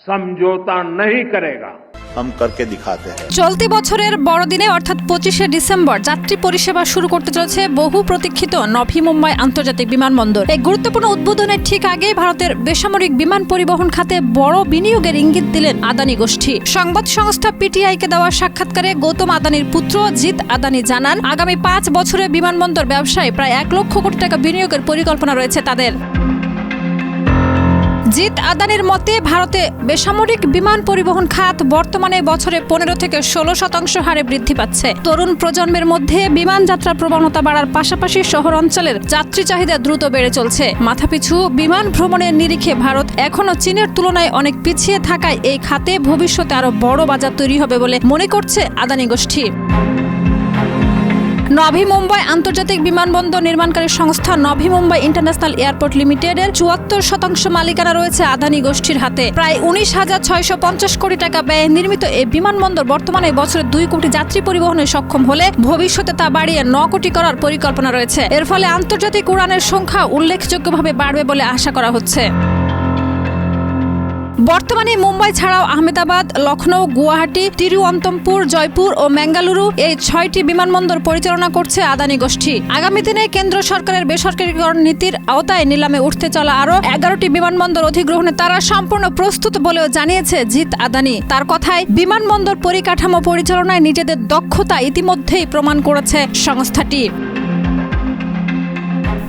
समझौता नहीं करेगा। हम करके दिखाते हैं। চলতি বছরের বড়দিনে অর্থাৎ 25শে ডিসেম্বর যাত্রী পরিষেবা শুরু করতে চলেছে বহু প্রতীক্ষিত নভি মুম্বাই আন্তর্জাতিক বিমানবন্দর। এই গুরুত্বপূর্ণ উদ্বোধনের ঠিক আগেই ভারতের বেসামরিক বিমান পরিবহন খাতে বড় বিনিয়োগের ইঙ্গিত দিলেন আদানি গোষ্ঠী। সংবাদ সংস্থা পিটিআইকে দেওয়া সাক্ষাৎকারে গৌতম আদানির পুত্র জিত আদানি জানান, আগামী 5 বছরে বিমানবন্দর ব্যবসায় প্রায় 1 লক্ষ কোটি টাকা বিনিয়োগের পরিকল্পনা রয়েছে তাদের। জিত আদানির মতে ভারতে বেসামরিক বিমান পরিবহন খাত বর্তমানে বছরে 15 থেকে 16% হারে বৃদ্ধি পাচ্ছে। তরুণ প্রজন্মের মধ্যে বিমান যাত্রার প্রবণতা বাড়ার পাশাপাশি শহর অঞ্চলের যাত্রী চাহিদা দ্রুত বেড়ে চলছে। মাথাপিছু বিমান ভ্রমণের নিরিখে ভারত এখনও চীনের তুলনায় অনেক পিছিয়ে থাকায় এই খাতে ভবিষ্যতে আরো বড় বাজার তৈরি হবে বলে মনে করছে আদানি গোষ্ঠী। নভি মুম্বাই আন্তর্জাতিক বিমানবন্দর নির্মাণকারী সংস্থা নভি মুম্বাই ইন্টারন্যাশনাল এয়ারপোর্ট লিমিটেডের 74% মালিকানা রয়েছে আদানি গোষ্ঠীর হাতে। প্রায় 19,650 কোটি টাকা ব্যয়ে নির্মিত এই বিমানবন্দর বর্তমানে বছরে 2 কোটি যাত্রী পরিবহনে সক্ষম হলে ভবিষ্যতে তা বাড়িয়ে 9 কোটি করার পরিকল্পনা রয়েছে। এর ফলে আন্তর্জাতিক উড়ানের সংখ্যা উল্লেখযোগ্যভাবে বাড়বে বলে আশা করা হচ্ছে। বর্তমানে মুম্বাই ছাড়াও আহমেদাবাদ, লখনৌ, গুয়াহাটি, তিরুঅনন্তপুর, জয়পুর ও ম্যাঙ্গালুরু এই 6টি বিমানবন্দর পরিচালনা করছে আদানি গোষ্ঠী। আগামী দিনে কেন্দ্র সরকারের বেসরকারীকরণ নীতির আওতায় নিলামে উঠতে চলা আরও 11টি বিমানবন্দর অধিগ্রহণে তারা সম্পূর্ণ প্রস্তুত বলেও জানিয়েছে জিত আদানি। তার কথায়, বিমানবন্দর পরিকাঠামো পরিচালনায় নিজেদের দক্ষতা ইতিমধ্যেই প্রমাণ করেছে সংস্থাটি।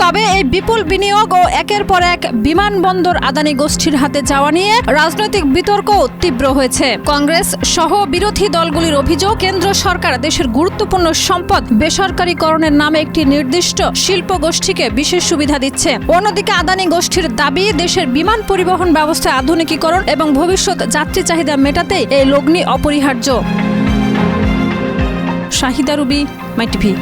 তবে এই বিপুল বিনিয়োগ ও একের পর এক বিমানবন্দর আদানি গোষ্ঠীর হাতে যাওয়া নিয়ে রাজনৈতিক বিতর্কও তীব্র হয়েছে। কংগ্রেস সহ বিরোধী দলগুলির অভিযোগ, কেন্দ্র সরকার দেশের গুরুত্বপূর্ণ সম্পদ বেসরকারীকরণের নামে একটি নির্দিষ্ট শিল্প গোষ্ঠীকে বিশেষ সুবিধা দিচ্ছে। অন্যদিকে আদানি গোষ্ঠীর দাবি, দেশের বিমান পরিবহন ব্যবস্থায় আধুনিকীকরণ এবং ভবিষ্যৎ যাত্রী চাহিদা মেটাতেই এই লগ্নি অপরিহার্য। শাহিদা রুবি, মাই টিভি।